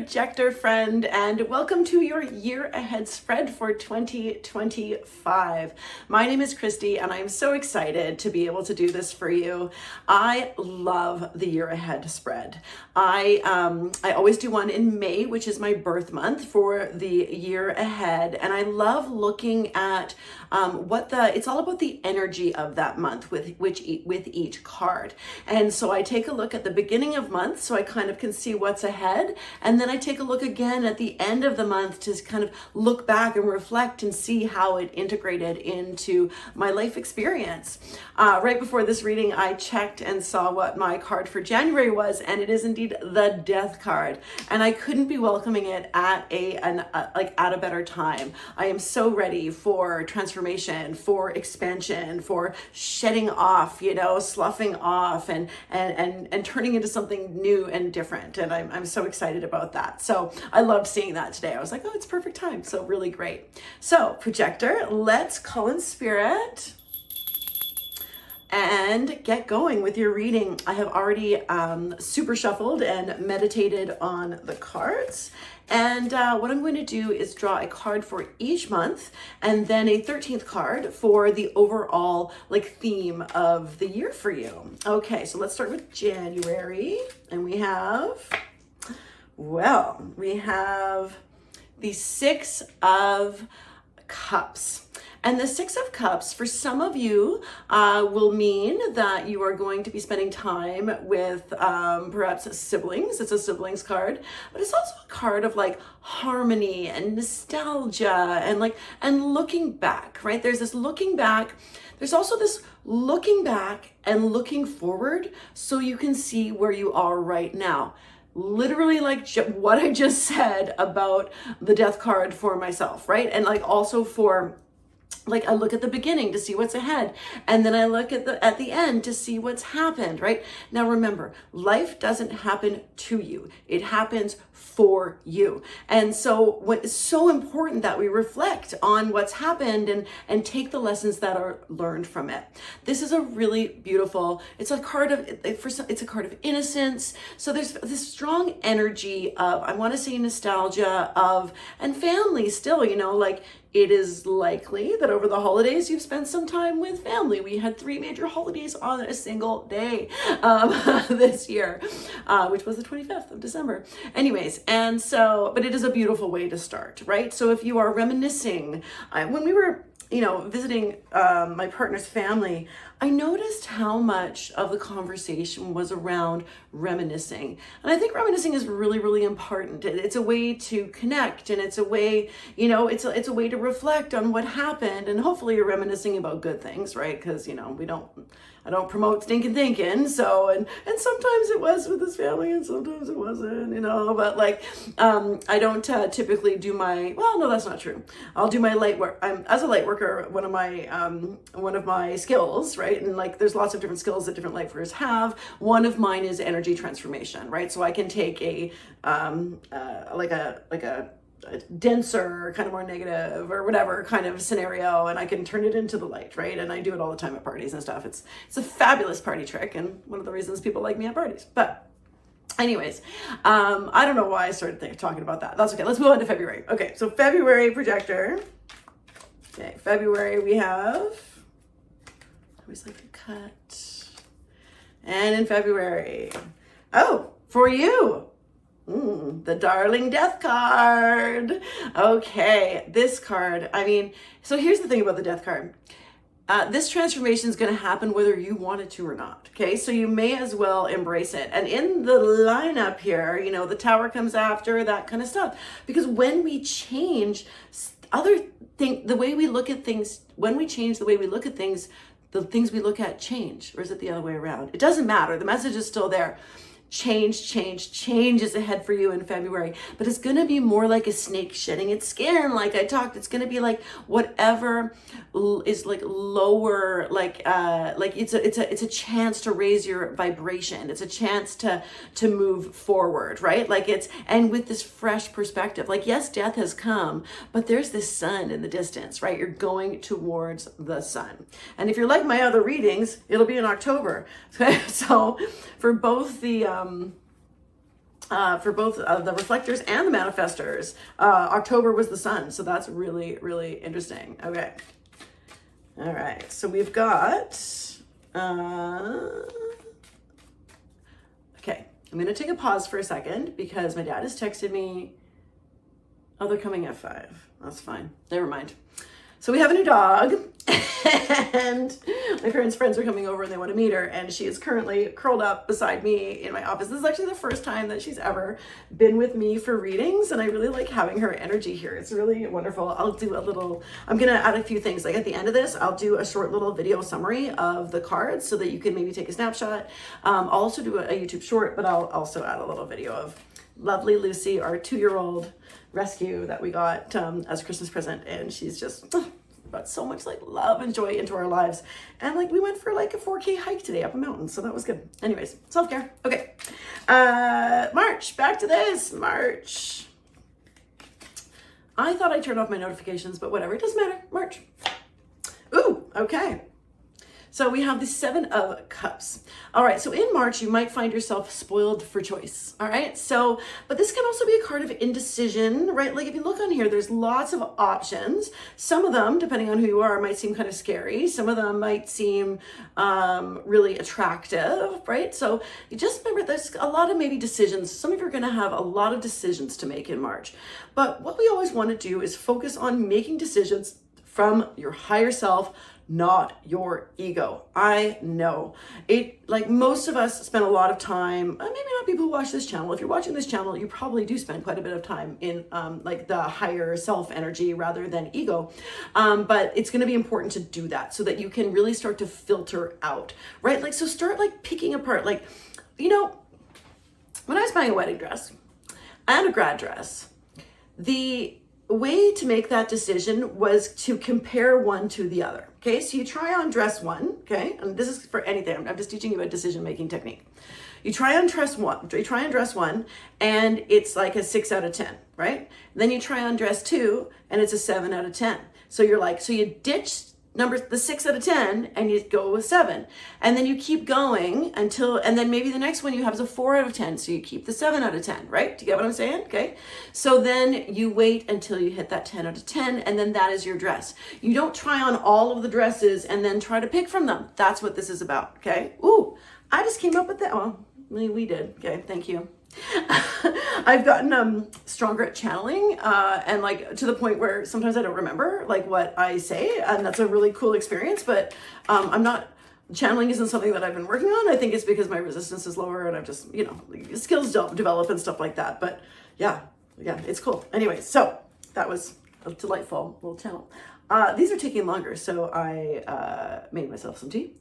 Projector friend, and welcome to your year ahead spread for 2025. My name is Christy, and I'm so excited to be able to do this for you. I love the year ahead spread. I always do one in May, which is my birth month for the year ahead, and I love looking at it's all about the energy of that month with each card. And so I take a look at the beginning of month so I kind of can see what's ahead, and then I take a look again at the end of the month to kind of look back and reflect and see how it integrated into my life experience. Right before this reading, I checked and saw what my card for January was, and it is indeed the Death card, and I couldn't be welcoming it at a better time. I am so ready for transformation, for expansion, for shedding off, sloughing off and turning into something new and different. And I'm so excited about that. So I loved seeing that today. I was like, oh, it's perfect time. So really great. So Projector, let's call in spirit and get going with your reading. I have already super shuffled and meditated on the cards. And what I'm going to do is draw a card for each month and then a 13th card for the overall theme of the year for you. Okay, so let's start with January. And we have the Six of Cups. And the Six of Cups, for some of you, will mean that you are going to be spending time with perhaps siblings. It's a siblings card, but it's also a card of harmony and nostalgia and looking back, right? There's this looking back. There's also this looking back and looking forward so you can see where you are right now. Literally what I just said about the Death card for myself, right? And also for I look at the beginning to see what's ahead, and then I look at the end to see what's happened, right? Now remember, life doesn't happen to you. It happens for you. And so it's so important that we reflect on what's happened and take the lessons that are learned from it. This is a really beautiful, it's a card of innocence. So there's this strong energy of, I want to say, nostalgia and family still, it is likely that over the holidays you've spent some time with family. We had 3 major holidays on a single day this year, which was the 25th of December. Anyways, and so, but it is a beautiful way to start, right? So if you are reminiscing, when we were visiting my partner's family, I noticed how much of the conversation was around reminiscing. And I think reminiscing is really, really important. It's a way to connect, and it's a way, it's a way to reflect on what happened, and hopefully you're reminiscing about good things, right? Because, I don't promote stinking thinking. So, and sometimes it was with his family and sometimes it wasn't, but I don't typically do no, that's not true. I'll do my light work. As a light worker, one of my skills, right? And there's lots of different skills that different light workers have. One of mine is energy transformation, right? So I can take a denser, kind of more negative or whatever kind of scenario, and I can turn it into the light, right? And I do it all the time at parties and stuff. It's a fabulous party trick, and one of the reasons people like me at parties. But anyways, I don't know why I started talking about that. That's okay. Let's move on to February. Okay, so February, Projector. Okay, February we have, I always like to cut. And in February, for you, the Darling Death card. Okay, this card, so here's the thing about the Death card. This transformation is going to happen whether you want it to or not. Okay, so you may as well embrace it. And in the lineup here, the Tower comes after, that kind of stuff. Because when we change the way we look at things, the things we look at change. Or is it the other way around? It doesn't matter. The message is still there. Change is ahead for you in February, but it's going to be more like a snake shedding its skin. Like I talked, it's going to be whatever is lower, it's a chance to raise your vibration. It's a chance to move forward, right? And with this fresh perspective, yes, death has come, but there's this sun in the distance, right? You're going towards the sun. And if you're like my other readings, it'll be in October. So for both the for both the reflectors and the manifestors. October was the sun, so that's really, really interesting. Okay. All right, so we've got, okay, I'm going to take a pause for a second because my dad has texted me. Oh, they're coming at 5. That's fine. Never mind. So we have a new dog, and my parents' friends are coming over and they want to meet her, and she is currently curled up beside me in my office. This is actually the first time that she's ever been with me for readings, and I really like having her energy here. It's really wonderful. I'll do a little, I'm going to add a few things. Like at the end of this, I'll do a short little video summary of the cards so that you can maybe take a snapshot. I'll also do a YouTube short, but I'll also add a little video of lovely Lucy, our 2-year-old rescue that we got as a Christmas present, and she's just brought so much like love and joy into our lives. And like we went for like a 4K hike today up a mountain, so that was good. Anyways, self-care. Okay, March, back to this. March, I thought I turned off my notifications, but whatever, it doesn't matter. March. Ooh, okay. So we have the 7 of Cups. All right, so in March, you might find yourself spoiled for choice. All right, so, but this can also be a card of indecision, right? Like if you look on here, there's lots of options. Some of them, depending on who you are, might seem kind of scary. Some of them might seem really attractive, right? So you just remember there's a lot of maybe decisions. Some of you are gonna have a lot of decisions to make in March. But what we always wanna do is focus on making decisions from your higher self, not your ego. I know it, like most of us spend a lot of time, maybe not people who watch this channel. If you're watching this channel, you probably do spend quite a bit of time in like the higher self energy rather than ego. But it's going to be important to do that so that you can really start to filter out, right? Like, so start like picking apart, like, you know, when I was buying a wedding dress and a grad dress, the way to make that decision was to compare one to the other. Okay, so you try on dress one, okay, and this is for anything. I'm just teaching you a decision-making technique. You try on dress one, and it's like a 6 out of 10, right? Then you try on dress 2, and it's a 7 out of 10. So you're like, so you ditch the 6 out of 10 and you go with 7, and then you keep going until, and then maybe the next one you have is a 4 out of 10, so you keep the 7 out of 10, right? Do you get what I'm saying? Okay, so then you wait until you hit that 10 out of 10, and then that is your dress. You don't try on all of the dresses and then try to pick from them. That's what this is about. Okay. Ooh, I just came up with that. Oh, we did. Okay, thank you. I've gotten stronger at channeling, and like to the point where sometimes I don't remember like what I say, and that's a really cool experience. But I'm not, channeling isn't something that I've been working on. I think it's because my resistance is lower, and I've just, you know, skills don't develop and stuff like that. But yeah, it's cool. Anyway, so that was a delightful little channel. These are taking longer, so I made myself some tea.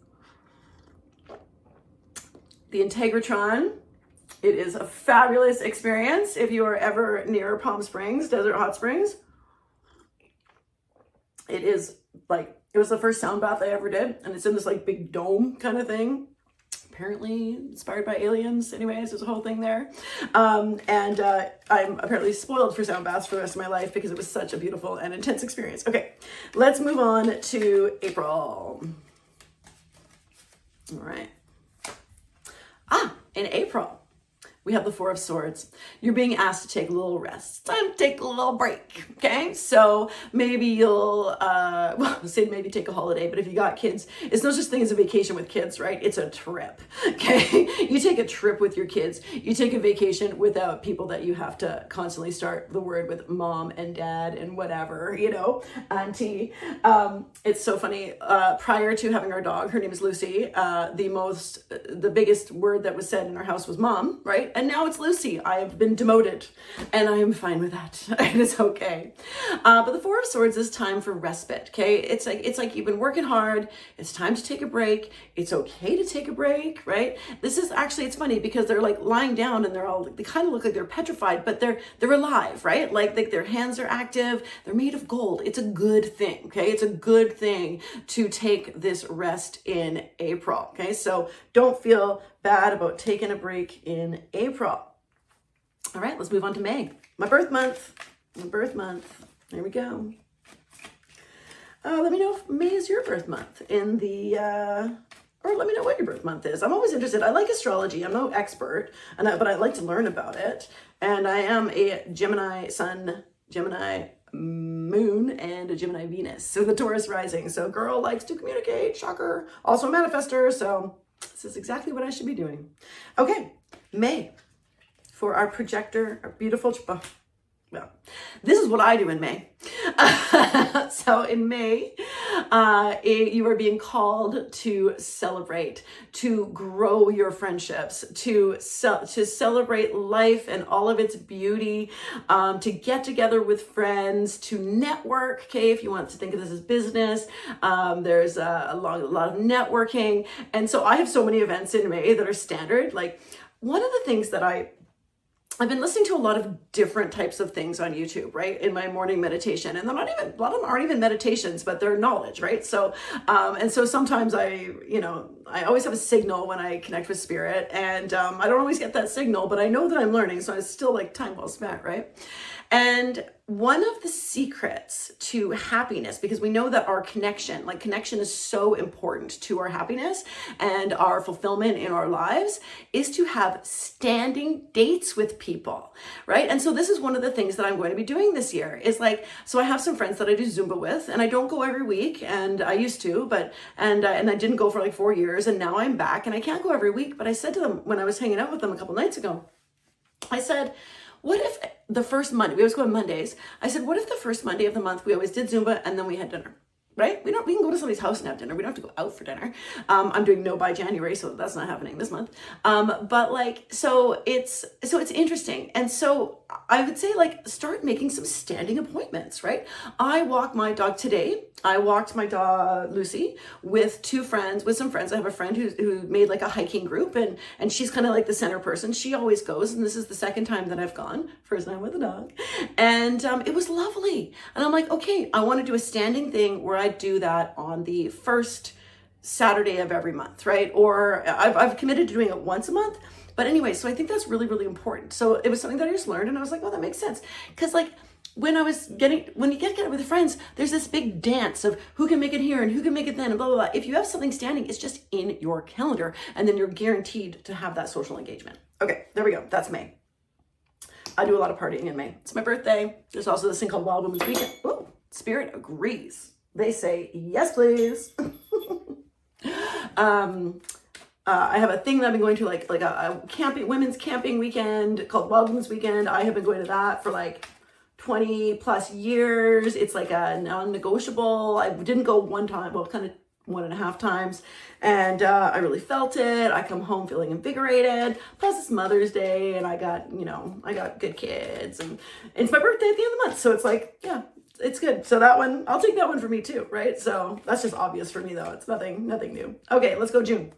The Integratron. It is a fabulous experience if you are ever near Palm Springs, Desert Hot Springs. It is like, it was the first sound bath I ever did, and it's in this like big dome kind of thing. Apparently inspired by aliens. Anyways, there's a whole thing there. I'm apparently spoiled for sound baths for the rest of my life because it was such a beautiful and intense experience. Okay, let's move on to April. All right. In April, we have the 4 of Swords. You're being asked to take a little rest. It's time to take a little break, okay? So maybe you'll, say maybe take a holiday, but if you got kids, it's no such thing as a vacation with kids, right? It's a trip, okay? You take a trip with your kids. You take a vacation without people that you have to constantly start the word with mom and dad and whatever, you know, auntie. It's so funny. Prior to having our dog, her name is Lucy, the biggest word that was said in our house was mom, right? And now it's Lucy. I have been demoted, and I am fine with that. It is okay. But the 4 of Swords is time for respite. Okay, it's like you've been working hard. It's time to take a break. It's okay to take a break, right? This is actually, it's funny because they're like lying down and they kind of look like they're petrified, but they're alive, right? Like their hands are active. They're made of gold. It's a good thing. Okay, it's a good thing to take this rest in April. Okay, so don't feel bad about taking a break in April. All right, let's move on to May. My birth month. There we go. Let me know if May is your birth month in the or let me know what your birth month is. I'm always interested. I like astrology. I'm no expert, but I like to learn about it. And I am a Gemini sun, Gemini moon, and a Gemini Venus. So the Taurus rising. So girl likes to communicate, shocker. Also a manifester. So this is exactly what I should be doing. Okay, May for our projector, our beautiful, well, this is what I do in May. So in May, you are being called to celebrate, to grow your friendships, to celebrate life and all of its beauty, to get together with friends, to network. Okay, if you want to think of this as business, there's a lot of networking. And so I have so many events in May that are standard. Like one of the things that I've been listening to a lot of different types of things on YouTube, right? In my morning meditation. And they're not even, a lot of them aren't even meditations, but they're knowledge, right? So, and so sometimes I always have a signal when I connect with spirit, and I don't always get that signal, but I know that I'm learning. So it's still like time well spent, right? And one of the secrets to happiness, because we know that our connection is so important to our happiness and our fulfillment in our lives, is to have standing dates with people, right? And so this is one of the things that I'm going to be doing this year is like, so I have some friends that I do Zumba with, and I don't go every week, and I used to, and I didn't go for like 4 years, and now I'm back, and I can't go every week. But I said to them when I was hanging out with them a couple nights ago, I said, what if the first Monday, we always go on Mondays. I said, what if the first Monday of the month, we always did Zumba and then we had dinner, right? We can go to somebody's house and have dinner. We don't have to go out for dinner. I'm doing no by January, so that's not happening this month. But like, so it's interesting. And so I would say like, start making some standing appointments, right? I walk my dog today. I walked my dog Lucy with some friends. I have a friend who made like a hiking group, and she's kind of like the center person. She always goes, and this is the second time that I've gone, first time with a dog. And it was lovely. And I'm like, okay, I want to do a standing thing where I do that on the first Saturday of every month, right? Or I've committed to doing it once a month. But anyway, so I think that's really, really important. So it was something that I just learned, and I was like, well, that makes sense. Because like, when you get together with friends, there's this big dance of who can make it here and who can make it then and blah, blah, blah. If you have something standing, it's just in your calendar, and then you're guaranteed to have that social engagement. Okay, there we go. That's May. I do a lot of partying in May. It's my birthday. There's also this thing called Wild Women's Weekend. Oh, Spirit agrees. They say, yes, please. I have a thing that I've been going to, like a women's camping weekend called Wild Women's Weekend. I have been going to that for like 20 plus years. It's like a non-negotiable. I didn't go one time, well, kind of 1.5 times. And I really felt it. I come home feeling invigorated. Plus it's Mother's Day, and I got good kids, and it's my birthday at the end of the month. So it's like, yeah, it's good. So that one, I'll take that one for me too, right? So that's just obvious for me though. It's nothing new. Okay, let's go June.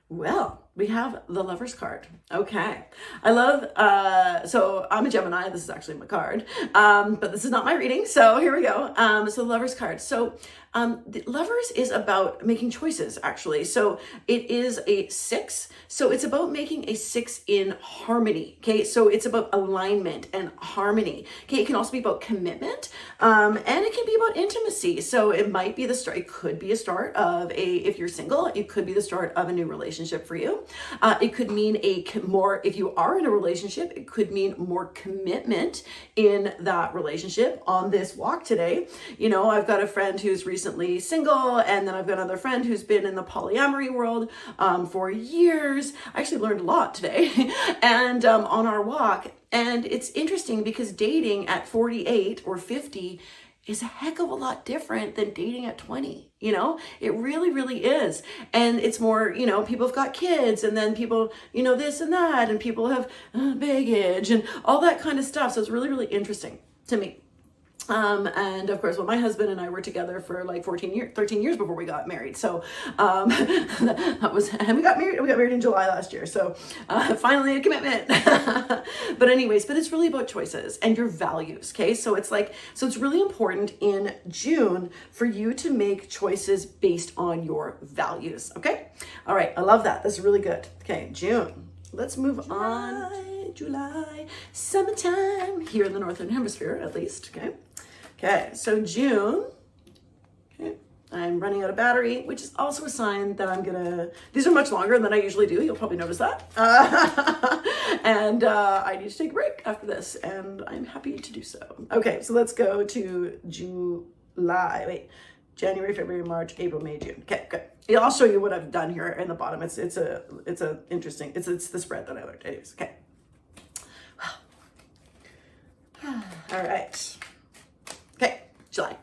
Well, we have the Lover's card. Okay. I love, so I'm a Gemini. This is actually my card, but this is not my reading. So here we go. So the Lover's card. So the Lovers is about making choices, actually. So it is a 6. So it's about making a 6 in harmony. Okay. So it's about alignment and harmony. Okay. It can also be about commitment, and it can be about intimacy. So it might be the start. It could be a start of if you're single, it could be the start of a new relationship for you. It could mean if you are in a relationship, it could mean more commitment in that relationship. On this walk today, I've got a friend who's recently single, and then I've got another friend who's been in the polyamory world for years. I actually learned a lot today and on our walk. And it's interesting because dating at 48 or 50 is a heck of a lot different than dating at 20. It really, really is. And it's more, people have got kids, and then people, this and that, and people have baggage and all that kind of stuff. So it's really, really interesting to me. And of course, my husband and I were together for like 13 years before we got married. So, and we got married in July last year. So, finally a commitment. But it's really about choices and your values. Okay. So it's really important in June for you to make choices based on your values. Okay. All right. I love that. That's really good. Okay. June. Let's move on. July, summertime here in the Northern Hemisphere, at least. Okay, so June. Okay, I'm I'm running out of battery, which is also a sign that these are much longer than I usually do. You'll probably notice that. And I need to take a break after this, and I'm happy to do so. Okay, so let's go to January, February, March, April, May, June. Okay, good. Yeah, I'll show you what I've done here in the bottom. It's a interesting, it's the spread that I learned. Anyways, okay. All right. Okay, July.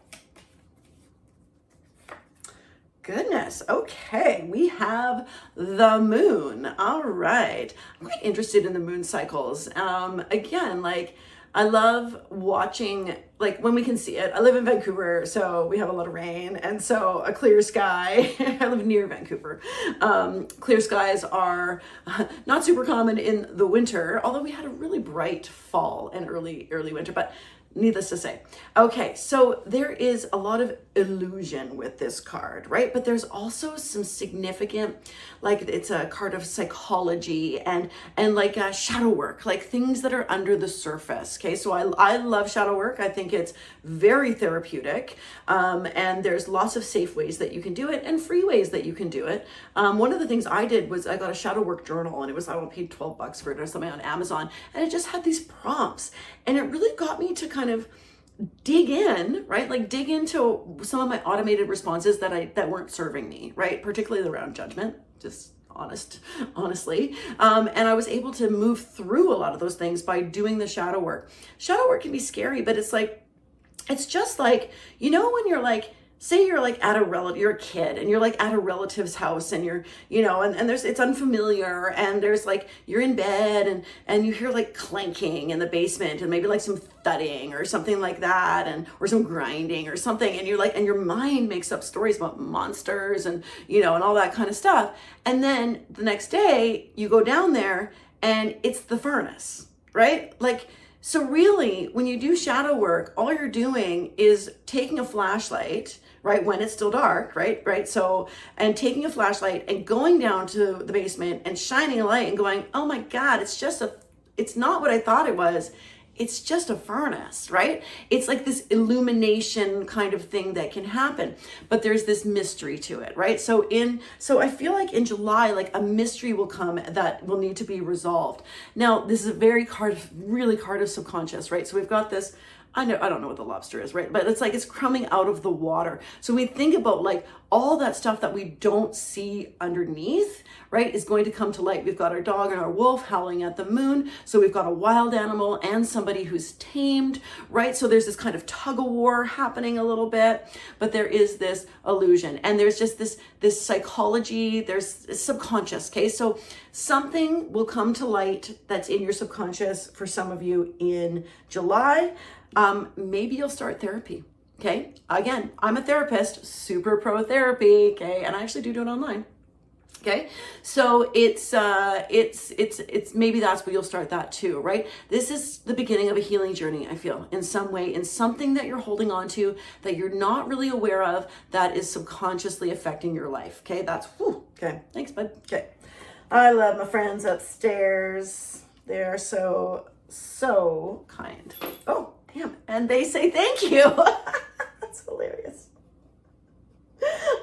Goodness. Okay, we have the moon. All right. I'm quite interested in the moon cycles. Again, like, I love watching, like, when we can see it. I live in Vancouver, so we have a lot of rain, and so a clear sky. I live near Vancouver. Clear skies are not super common in the winter, although we had a really bright fall and early winter, but needless to say. Okay, so there is a lot of illusion with this card, right? But there's also some significant, like, it's a card of psychology and like shadow work, like things that are under the surface. Okay, so I love shadow work. I think it's very therapeutic, and there's lots of safe ways that you can do it and free ways that you can do it. One of the things I did was I got a shadow work journal, and I paid $12 for it or something on Amazon, and it just had these prompts, and it really got me to kind of dig in, right? Like dig into some of my automated responses that weren't serving me, right? Particularly around judgment, just honestly. And I was able to move through a lot of those things by doing the shadow work. Shadow work can be scary, but it's just like, you know, when you're like, say you're like you're a kid and you're like at a relative's house and you're, you know, and it's unfamiliar and there's like, you're in bed and you hear like clanking in the basement and maybe like some thudding or something like that, or some grinding or something. And you're like, and your mind makes up stories about monsters and, you know, and all that kind of stuff. And then the next day you go down there and it's the furnace, right? Like, so really, when you do shadow work, all you're doing is taking a flashlight, right, when it's still dark, right? So, and taking a flashlight and going down to the basement and shining a light and going, oh my God, it's not what I thought it was. It's just a furnace, right? It's like this illumination kind of thing that can happen, but there's this mystery to it, right? So I feel like in July, like a mystery will come that will need to be resolved. Now, this is a really card of subconscious, right? So we've got this, I don't know what the lobster is, right? But it's like it's coming out of the water. So we think about like all that stuff that we don't see underneath, right, is going to come to light. We've got our dog and our wolf howling at the moon. So we've got a wild animal and somebody who's tamed, right? So there's this kind of tug of war happening a little bit, but there is this illusion and there's just this psychology, there's subconscious, okay? So something will come to light that's in your subconscious for some of you in July. Maybe you'll start therapy. Okay. Again, I'm a therapist, super pro therapy. Okay. And I actually do it online. Okay. So it's maybe that's where you'll start that too, right? This is the beginning of a healing journey, I feel, in some way, in something that you're holding on to that you're not really aware of that is subconsciously affecting your life. Okay. That's, whew, okay. Thanks, bud. Okay. I love my friends upstairs. They are so kind. Oh, damn. And they say thank you. That's hilarious.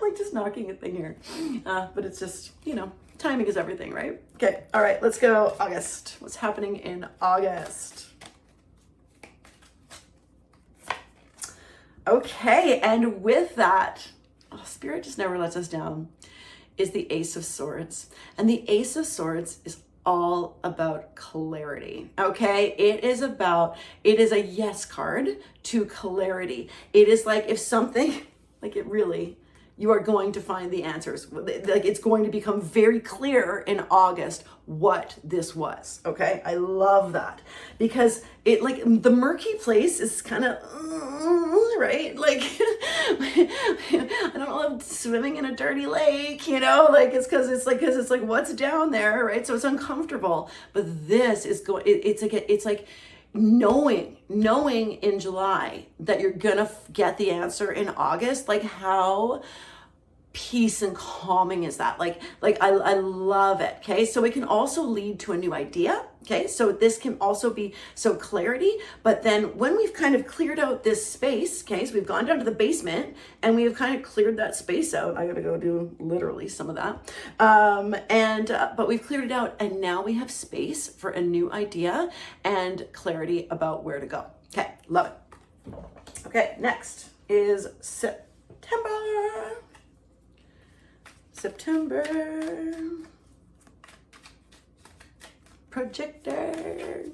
Like just knocking a thing here. But it's just, you know, timing is everything, right? Okay. All right. Let's go August. What's happening in August? Okay. And with that, Spirit just never lets us down, is the Ace of Swords. And the Ace of Swords is all about clarity. Okay. It is a yes card to clarity. It is like if something, like it really, you are going to find the answers. Like it's going to become very clear in August what this was. Okay. I love that because it, like, the murky place is kind of, right? Like, I don't love swimming in a dirty lake, you know, like it's because it's like what's down there, right? So it's uncomfortable, but this is it's like knowing in July that you're gonna get the answer in August, like how peace and calming is that. I love it. Okay. So it can also lead to a new idea. Okay. So this can also be so clarity, but then when we've kind of cleared out this space, okay, so we've gone down to the basement and we have kind of cleared that space out. I got to go do literally some of that. But we've cleared it out and now we have space for a new idea and clarity about where to go. Okay. Love it. Okay. Next is September. Projector.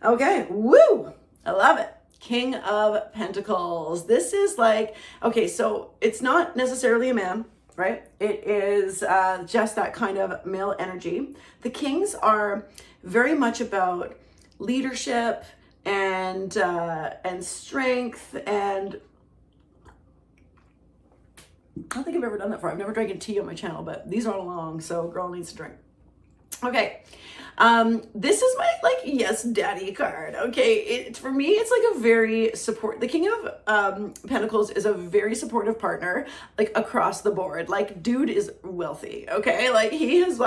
Okay, woo! I love it. King of Pentacles. This is like, okay, so it's not necessarily a man, right? It is just that kind of male energy. The kings are very much about leadership and strength, and I don't think I've ever done that before. I've never drank a tea on my channel, but these aren't long, so girl needs to drink. Okay. This is my yes daddy card. Okay. For me, it's like a very the King of Pentacles is a very supportive partner, like across the board. Like dude is wealthy. Okay. Like he has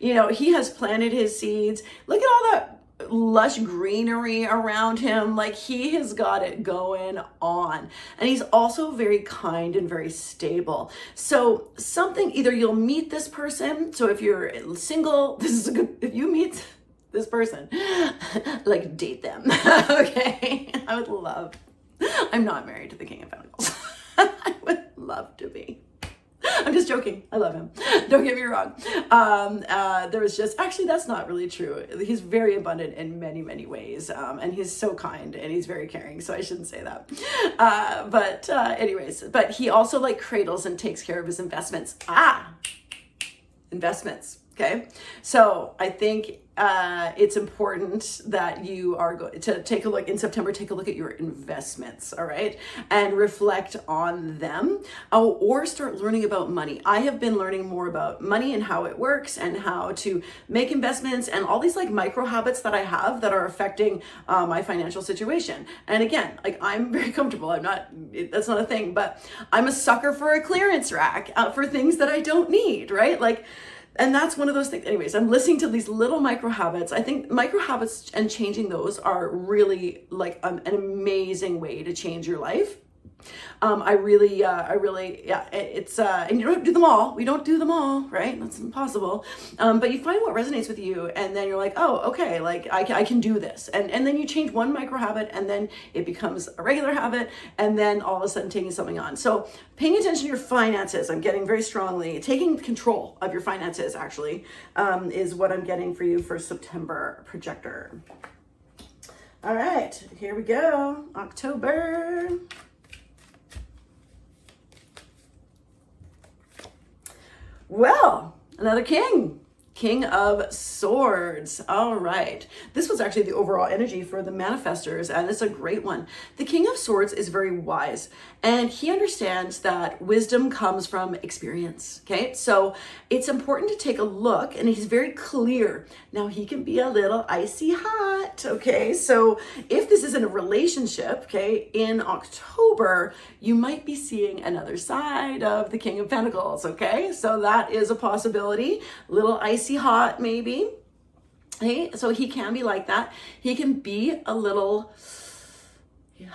he has planted his seeds. Look at all that lush greenery around him. Like he has got it going on, and he's also very kind and very stable. So either you'll meet this person. So if you're single, this is a good, if you meet this person, like date them. Okay. I'm not married to the King of Pentacles. I would love to be. I'm just joking. I love him. Don't get me wrong. There was actually, that's not really true. He's very abundant in many, many ways. And he's so kind and he's very caring. So I shouldn't say that. Anyways, but he also cradles and takes care of his investments. Investments. Okay. So I think it's important that you are going to take a look in September, take a look at your investments. All right. And reflect on them. Or start learning about money. I have been learning more about money and how it works and how to make investments and all these micro habits that I have that are affecting my financial situation. And again, I'm very comfortable. That's not a thing, but I'm a sucker for a clearance rack for things that I don't need. Right. And that's one of those things. Anyways, I'm listening to these little micro habits. I think micro habits and changing those are really an amazing way to change your life. It's, and you don't do them all. We don't do them all, right? That's impossible. But you find what resonates with you and then you're like, oh, okay, I can do this. And then you change one micro habit and then it becomes a regular habit and then all of a sudden taking something on. So paying attention to your finances, I'm getting very strongly, taking control of your finances actually, is what I'm getting for you for September, Projector. All right, here we go. October. Well, another king of Swords. All right. This was actually the overall energy for the manifestors, and it's a great one. The King of Swords is very wise, and he understands that wisdom comes from experience. Okay. So it's important to take a look, and he's very clear. Now he can be a little icy hot. Okay. So if this is in a relationship, okay, in October, you might be seeing another side of the King of Pentacles. Okay. So that is a possibility. Little icy hot, maybe. Hey, so he can be like that. He can be a little,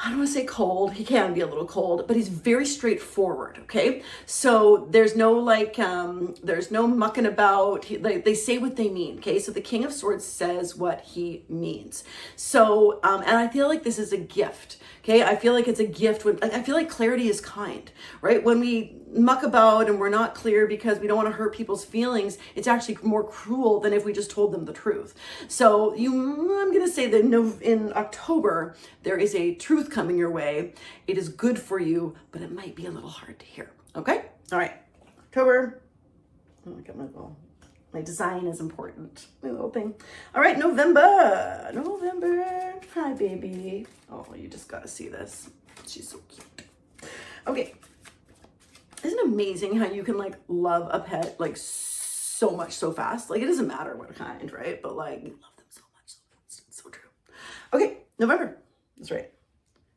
I don't want to say cold. He can be a little cold, but he's very straightforward. Okay. So there's no there's no mucking about. They say what they mean. Okay. So the King of Swords says what he means. So, and I feel like this is a gift. Okay. I feel like it's a gift I feel like clarity is kind, right? When we muck about and we're not clear because we don't want to hurt people's feelings, it's actually more cruel than if we just told them the truth. So I'm going to say that in October, there is a truth coming your way. It is good for you, but it might be a little hard to hear. Okay. All right. October. Oh, I got my design is important. My little thing. All right. November. Hi, baby. Oh, you just got to see this. She's so cute. Okay. Isn't it amazing how you can love a pet so much so fast? It doesn't matter what kind, right? But you love them so much. It's so true. Okay, November. That's right.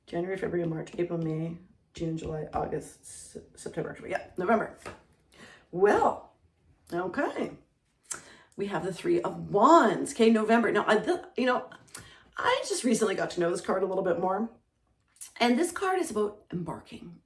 January, February, March, April, May, June, July, August, September, October. Yeah, November. Well, okay. We have the Three of Wands. Okay, November. Now, I just recently got to know this card a little bit more. And this card is about embarking.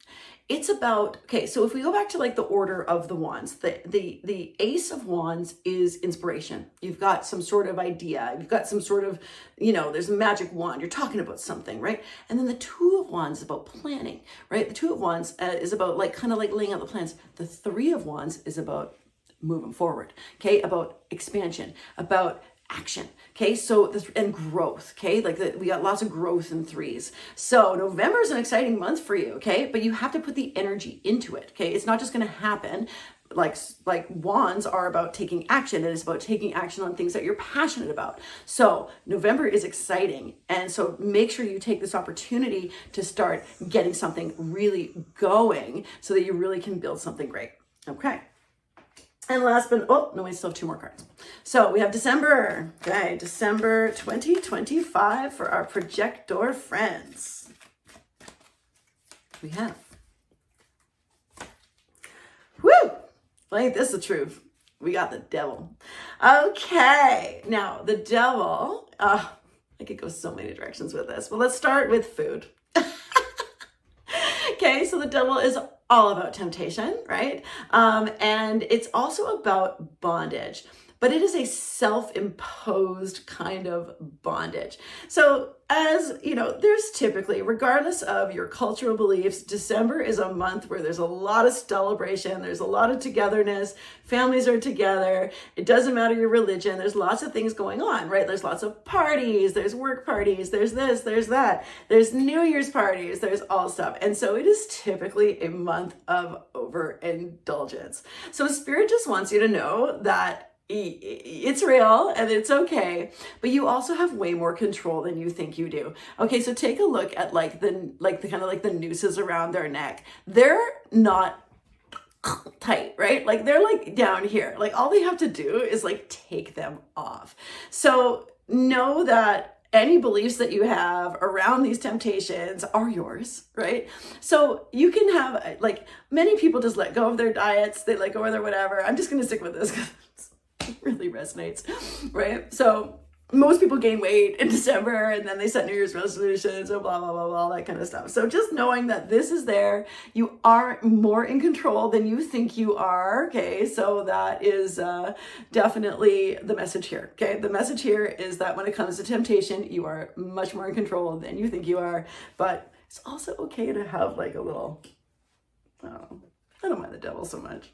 It's about, okay, so if we go back to like the order of the wands, the Ace of Wands is inspiration. You've got some sort of idea. You've got some sort of, there's a magic wand. You're talking about something, right? And then the Two of Wands is about planning, right? The Two of Wands is about like kind of like laying out the plans. The Three of Wands is about moving forward, okay? About expansion, about action, okay? So and growth, okay? we got lots of growth in threes. So November is an exciting month for you, okay? But you have to put the energy into it, okay? It's not just going to happen. Like wands are about taking action. It is about taking action on things that you're passionate about. So November is exciting. And so make sure you take this opportunity to start getting something really going so that you really can build something great, okay? And last but, we still have two more cards. So we have December. Okay, December 2025 for our projector friends. We have. Woo! Ain't this the truth? We got the Devil. Okay, now the Devil, I could go so many directions with this, but let's start with food. Okay, so the Devil is all about temptation, right? And it's also about bondage, but it is a self-imposed kind of bondage. So as you know, there's typically, regardless of your cultural beliefs, December is a month where there's a lot of celebration, there's a lot of togetherness, families are together, it doesn't matter your religion, there's lots of things going on, right? There's lots of parties, there's work parties, there's this, there's that, there's New Year's parties, there's all stuff. And so it is typically a month of overindulgence. So Spirit just wants you to know that it's real and it's okay, but you also have way more control than you think you do. Okay, so take a look at the kind of like the nooses around their neck. They're not tight, right? Like they're like down here. Like all they have to do is like take them off. So know that any beliefs that you have around these temptations are yours, right? So you can have, like, many people just let go of their diets, they let go of their whatever. I'm just going to stick with this because it really resonates, right? So most people gain weight in December and then they set New Year's resolutions and blah, blah, blah, blah, all that kind of stuff. So just knowing that this is there, you are more in control than you think you are, okay? So that is definitely the message here, okay? The message here is that when it comes to temptation, you are much more in control than you think you are, but it's also okay to have like a little, I don't mind the Devil so much.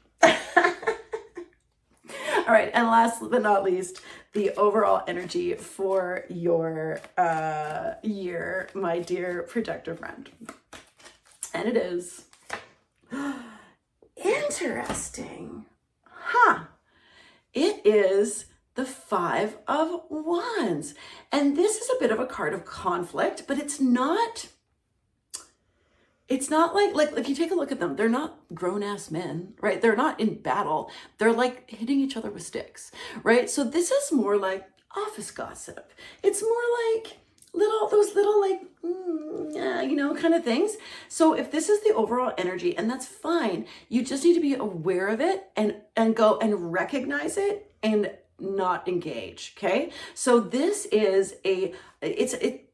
All right, and last but not least, the overall energy for your year, my dear projector friend. And it is interesting. It is the Five of Wands. And this is a bit of a card of conflict, but it's not like if you take a look at them, they're not grown-ass men, right? They're not in battle. They're like hitting each other with sticks, right? So this is more like office gossip. It's more like those little like, kind of things. So if this is the overall energy, and that's fine, you just need to be aware of it and go and recognize it and not engage, okay? So this is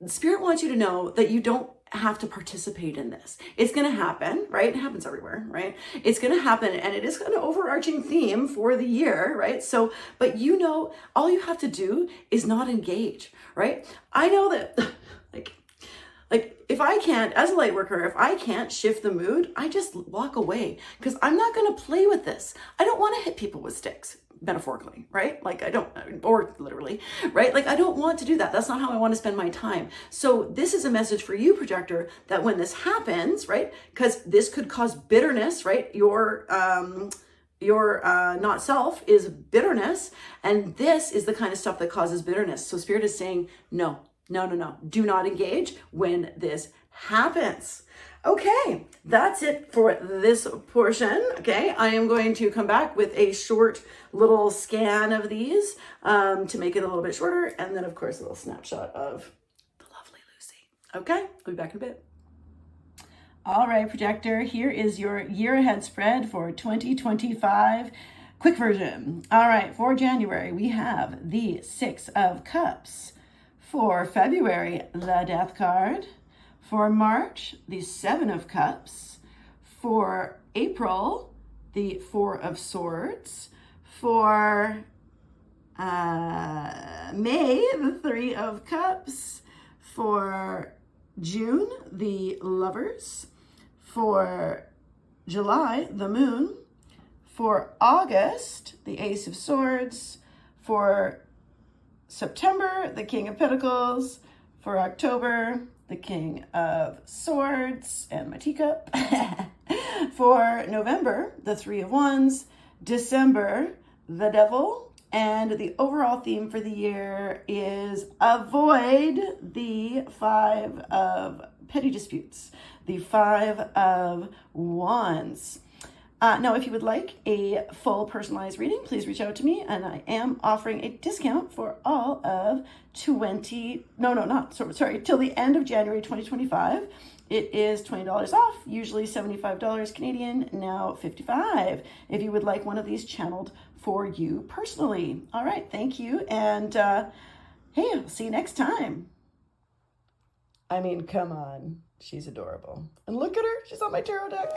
Spirit wants you to know that you don't have to participate in this. It's going to happen, right? It happens everywhere, right? It's going to happen, and it is an overarching theme for the year, right? So, but all you have to do is not engage, right? I know that like if I can't, as a light worker, if I can't shift the mood, I just walk away because I'm not going to play with this. I don't want to hit people with sticks. Metaphorically, right? Like or literally, right? Like I don't want to do that. That's not how I want to spend my time. So this is a message for you, projector, that when this happens, right? Because this could cause bitterness, right? Your not self is bitterness. And this is the kind of stuff that causes bitterness. So Spirit is saying, no. Do not engage when this happens. Okay, that's it for this portion. Okay, I am going to come back with a short little scan of these to make it a little bit shorter. And then, of course, a little snapshot of the lovely Lucy. Okay, I'll be back in a bit. All right, Projector, here is your year ahead spread for 2025. Quick version. All right, for January, we have the Six of Cups. For February, the Death card. For March, the Seven of Cups. For April, the Four of Swords. For May, the Three of Cups. For June, the Lovers. For July, the Moon. For August, the Ace of Swords. For September, the King of Pentacles. For October, the King of Swords and my teacup. For November, the Three of Wands. December, the Devil. And the overall theme for the year is avoid the Five of Petty Disputes, the Five of Wands. Now, if you would like a full personalized reading, please reach out to me, and I am offering a discount for all of till the end of January 2025. It is $20 off, usually $75 Canadian, now $55, if you would like one of these channeled for you personally. All right, thank you, and hey, I'll see you next time. I mean, come on. She's adorable. And look at her. She's on my tarot deck.